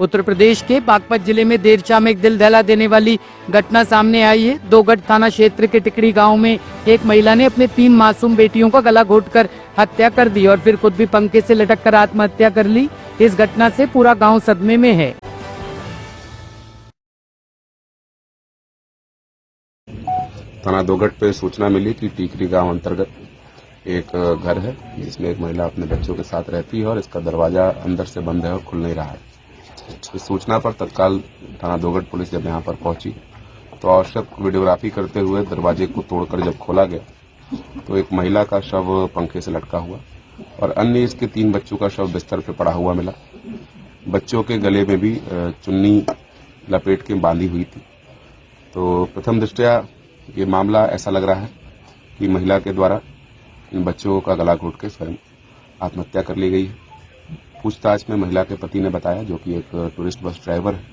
उत्तर प्रदेश के बागपत जिले में देर शाम एक दिल दहला देने वाली घटना सामने आई है। दोगट थाना क्षेत्र के टिकरी गांव में एक महिला ने अपने 3 मासूम बेटियों का गला घोंटकर हत्या कर दी और फिर खुद भी पंखे से लटक कर आत्महत्या कर ली। इस घटना से पूरा गांव सदमे में है। थाना दोगट पे सूचना मिली कि टिकरी गांव अंतर्गत एक घर है जिसमें एक महिला अपने बच्चों के साथ रहती है और इसका दरवाजा अंदर से बंद है और खुल नहीं रहा है। इस सूचना पर तत्काल थाना दोगट पुलिस जब यहां पर पहुंची तो आवश्यक वीडियोग्राफी करते हुए दरवाजे को तोड़कर जब खोला गया तो एक महिला का शव पंखे से लटका हुआ और अन्य इसके 3 बच्चों का शव बिस्तर पर पड़ा हुआ मिला। बच्चों के गले में भी चुन्नी लपेट के बांधी हुई थी। तो प्रथम दृष्टया ये मामला ऐसा लग रहा है कि महिला के द्वारा इन बच्चों का गला घोंट के स्वयं आत्महत्या कर ली गई है। पूछताछ में महिला के पति ने बताया, जो कि एक टूरिस्ट बस ड्राइवर है,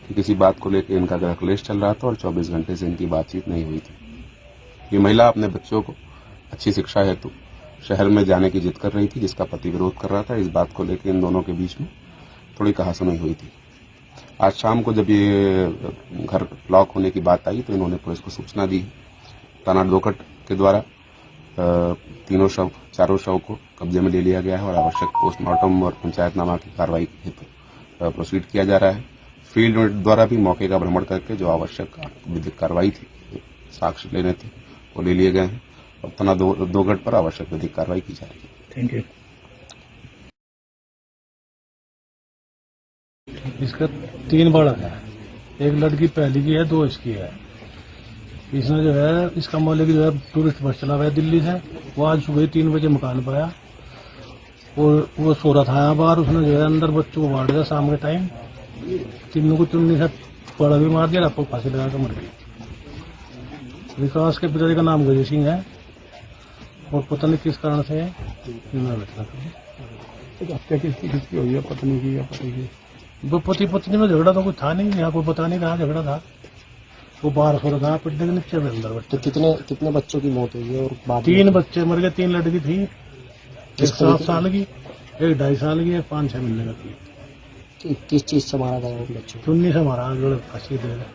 कि किसी बात को लेकर इनका गृह क्लेश चल रहा था और 24 घंटे से इनकी बातचीत नहीं हुई थी। ये महिला अपने बच्चों को अच्छी शिक्षा हेतु शहर में जाने की जिद कर रही थी, जिसका पति विरोध कर रहा था। इस बात को लेकर इन दोनों के बीच में थोड़ी कहासुनी हुई थी। आज शाम को जब ये घर लॉक होने की बात आई तो इन्होंने पुलिस को सूचना दी। थाना दोगट के द्वारा चारों शव को कब्जे में ले लिया गया है और आवश्यक पोस्टमार्टम और पंचायतनामा की कार्रवाई हेतु प्रोसीड किया जा रहा है। फील्ड द्वारा भी मौके का भ्रमण करके जो आवश्यक विधिक कार्रवाई थी, साक्ष्य लेने थे, वो ले लिए गए हैं और थाना दोगट पर आवश्यक विधिक कार्रवाई की जा रही है। Thank you. इसका 3 बड़ा है, एक लड़की पहली की है, 2 इसकी है। इसने जो है इसका मालिक जो है टूरिस्ट बस चला हुआ है दिल्ली से। वो आज सुबह 3 बजे मकान पाया और वो सो रहा था यहाँ बाहर। उसने जो है अंदर बच्चों को बांट दिया शाम के टाइम। तीनों को चुन्नी से पड़ा भी मार दिया, आपको फांसी लगा कर मर गई। विकास के पिताजी का नाम गजय सिंह है और पता नहीं किस कारण से हत्या किसकी हुई है, पत्नी की या पति की? वो पति पत्नी में झगड़ा तो कुछ था नहीं, यहाँ कोई पता नहीं कहाँ झगड़ा था। वो बाहर सो रहा था पिटने के नीचे में अंदर। तो कितने बच्चों की मौत हुई है? और 3 बच्चे मर गए। 3 लड़की थी, एक 7 साल की, एक 2.5 साल की, एक 5-6 महीने की। किस चीज से मारा गया बच्चों? चुन्नी से मारा, जो फांसी दे गए।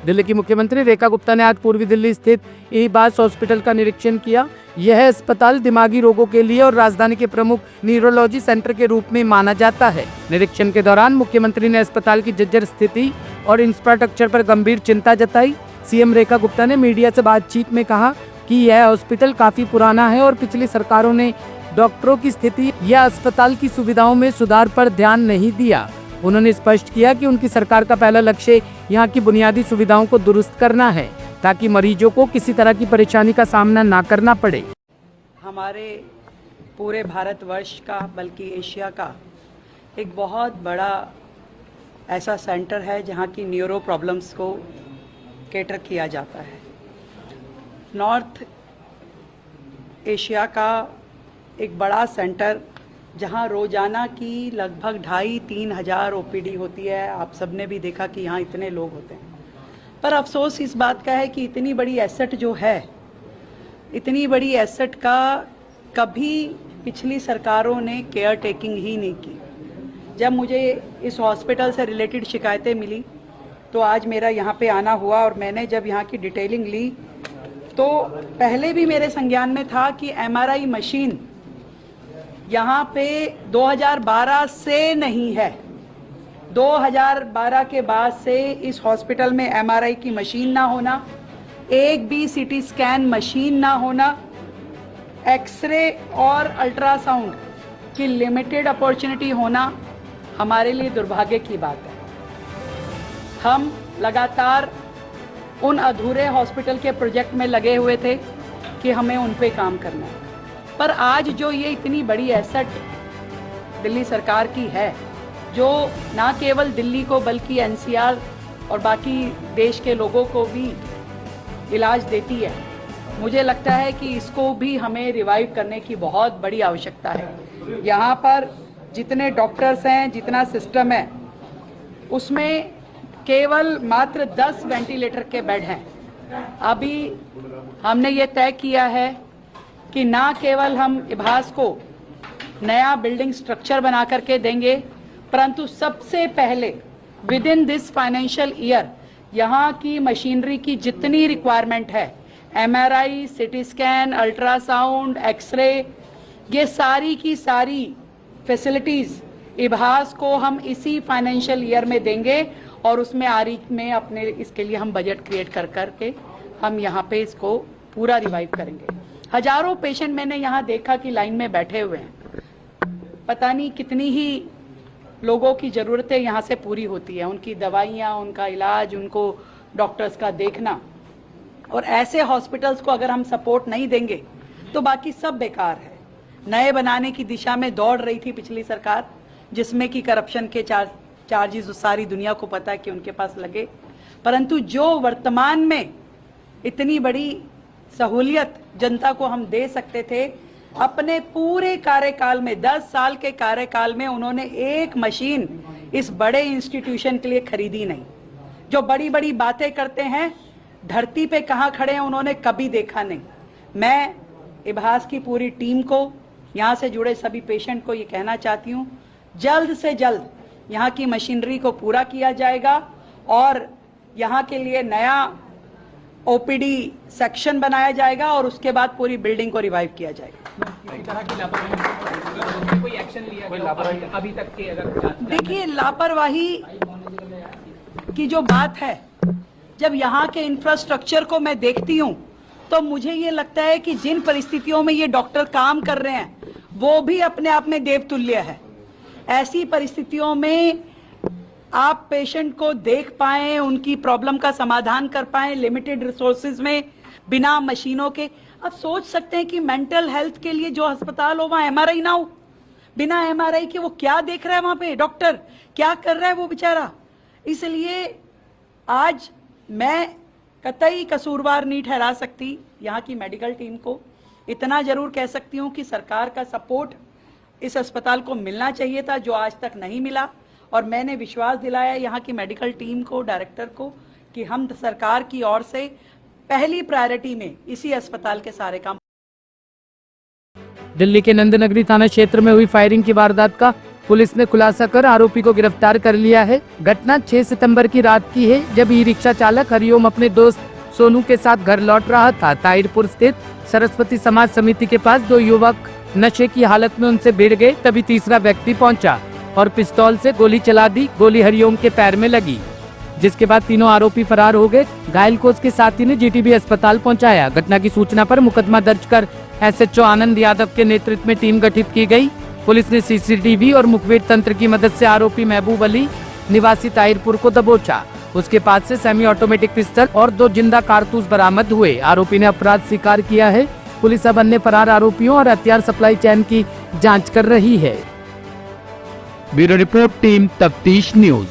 दिल्ली की मुख्यमंत्री रेखा गुप्ता ने आज पूर्वी दिल्ली स्थित ईबास हॉस्पिटल का निरीक्षण किया। यह अस्पताल दिमागी रोगों के लिए और राजधानी के प्रमुख न्यूरोलॉजी सेंटर के रूप में माना जाता है। निरीक्षण के दौरान मुख्यमंत्री ने अस्पताल की जर्जर स्थिति और इंफ्रास्ट्रक्चर पर गंभीर चिंता जताई। सीएम रेखा गुप्ता ने मीडिया से बातचीत में कहा कि यह हॉस्पिटल काफी पुराना है और पिछली सरकारों ने डॉक्टरों की स्थिति या अस्पताल की सुविधाओं में सुधार पर ध्यान नहीं दिया। उन्होंने स्पष्ट किया कि उनकी सरकार का पहला लक्ष्य यहाँ की बुनियादी सुविधाओं को दुरुस्त करना है ताकि मरीजों को किसी तरह की परेशानी का सामना ना करना पड़े। हमारे पूरे भारतवर्ष का बल्कि एशिया का एक बहुत बड़ा ऐसा सेंटर है जहाँ की न्यूरो प्रॉब्लम्स को कैटर किया जाता है। नॉर्थ एशिया का एक बड़ा सेंटर जहाँ रोजाना की लगभग 2,500-3 हज़ार ओपीडी होती है। आप सबने भी देखा कि यहाँ इतने लोग होते हैं, पर अफसोस इस बात का है कि इतनी बड़ी एसेट जो है, इतनी बड़ी एसेट का कभी पिछली सरकारों ने केयर टेकिंग ही नहीं की। जब मुझे इस हॉस्पिटल से रिलेटेड शिकायतें मिली तो आज मेरा यहाँ पे आना हुआ और मैंने जब यहाँ की डिटेलिंग ली तो पहले भी मेरे संज्ञान में था कि एमआरआई मशीन यहाँ पे 2012 से नहीं है। 2012 के बाद से इस हॉस्पिटल में एमआरआई की मशीन ना होना, एक भी सीटी स्कैन मशीन ना होना, एक्सरे और अल्ट्रासाउंड की लिमिटेड अपॉर्चुनिटी होना हमारे लिए दुर्भाग्य की बात है। हम लगातार उन अधूरे हॉस्पिटल के प्रोजेक्ट में लगे हुए थे कि हमें उन पे काम करना है, पर आज जो ये इतनी बड़ी एसेट दिल्ली सरकार की है, जो ना केवल दिल्ली को बल्कि एनसीआर और बाकी देश के लोगों को भी इलाज देती है, मुझे लगता है कि इसको भी हमें रिवाइव करने की बहुत बड़ी आवश्यकता है। यहाँ पर जितने डॉक्टर्स हैं, जितना सिस्टम है, उसमें केवल मात्र 10 वेंटिलेटर के बेड हैं। अभी हमने ये तय किया है कि ना केवल हम इबास को नया बिल्डिंग स्ट्रक्चर बना करके देंगे परंतु सबसे पहले with in this financial year यहाँ की मशीनरी की जितनी रिक्वायरमेंट है, MRI, CT scan, ultrasound, x ray, ये सारी की सारी फैसिलिटीज इभास को हम इसी फाइनेंशियल ईयर में देंगे और उसमें आरी में अपने इसके लिए हम बजट क्रिएट कर करके हम यहाँ पे इसको पूरा रिवाइव करेंगे। हजारों पेशेंट मैंने यहाँ देखा कि लाइन में बैठे हुए हैं, पता नहीं कितनी ही लोगों की ज़रूरतें यहाँ से पूरी होती है, उनकी दवाइयाँ, उनका इलाज, उनको डॉक्टर्स का देखना। और ऐसे हॉस्पिटल्स को अगर हम सपोर्ट नहीं देंगे तो बाकी सब बेकार है। नए बनाने की दिशा में दौड़ रही थी पिछली सरकार, जिसमें कि करप्शन के चार्जेस सारी दुनिया को पता है कि उनके पास लगे, परंतु जो वर्तमान में इतनी बड़ी सहूलियत जनता को हम दे सकते थे, अपने पूरे कार्यकाल में 10 साल के कार्यकाल में उन्होंने एक मशीन इस बड़े इंस्टीट्यूशन के लिए खरीदी नहीं। जो बड़ी बड़ी बातें करते हैं, धरती पे कहाँ खड़े हैं उन्होंने कभी देखा नहीं। मैं इभास की पूरी टीम को, यहाँ से जुड़े सभी पेशेंट को ये कहना चाहती हूँ, जल्द से जल्द यहाँ की मशीनरी को पूरा किया जाएगा और यहाँ के लिए नया ओपीडी सेक्शन बनाया जाएगा और उसके बाद पूरी बिल्डिंग को रिवाइव किया जाएगा। कोई एक्शन लिया गया अभी तक के? अगर देखिए, लापरवाही की जो बात है, जब यहाँ के इंफ्रास्ट्रक्चर को मैं देखती हूँ तो मुझे ये लगता है कि जिन परिस्थितियों में ये डॉक्टर काम कर रहे हैं वो भी अपने आप में देवतुल्य है। ऐसी परिस्थितियों में आप पेशेंट को देख पाएं, उनकी प्रॉब्लम का समाधान कर पाएं, लिमिटेड रिसोर्सेज में, बिना मशीनों के। आप सोच सकते हैं कि मेंटल हेल्थ के लिए जो अस्पताल हो वहाँ एमआरआई ना हो, बिना एमआरआई के वो क्या देख रहा है वहाँ पे डॉक्टर, क्या कर रहा है वो बेचारा। इसलिए आज मैं कतई कसूरवार नहीं ठहरा सकती यहाँ की मेडिकल टीम को। इतना जरूर कह सकती हूँ कि सरकार का सपोर्ट इस अस्पताल को मिलना चाहिए था, जो आज तक नहीं मिला। और मैंने विश्वास दिलाया यहाँ की मेडिकल टीम को, डायरेक्टर को, कि हम सरकार की ओर से पहली प्रायोरिटी में इसी अस्पताल के सारे काम। दिल्ली के नंदनगरी थाना क्षेत्र में हुई फायरिंग की वारदात का पुलिस ने खुलासा कर आरोपी को गिरफ्तार कर लिया है। घटना 6 सितंबर की रात की है, जब ई रिक्शा चालक हरिओम अपने दोस्त सोनू के साथ घर लौट रहा था। ताहिरपुर स्थित सरस्वती समाज समिति के पास 2 युवक नशे की हालत में उनसे भिड़ गए। तभी तीसरा व्यक्ति पहुंचा और पिस्तौल से गोली चला दी। गोली हरिओम के पैर में लगी, जिसके बाद तीनों आरोपी फरार हो गए। घायल को उसके साथी ने जीटीबी अस्पताल पहुंचाया। घटना की सूचना पर मुकदमा दर्ज कर एसएचओ आनंद यादव के नेतृत्व में टीम गठित की गई। पुलिस ने सीसीटीवी और मुखबिर तंत्र की मदद से आरोपी महबूब अली निवासी ताहिरपुर को दबोचा। उसके पास से सेमी ऑटोमेटिक पिस्टल और 2 जिंदा कारतूस बरामद हुए। आरोपी ने अपराध स्वीकार किया है। पुलिस अब अन्य फरार आरोपियों और हथियार सप्लाई चेन की जांच कर रही है। ब्यूरो रिपोर्ट, टीम तफ्तीश न्यूज।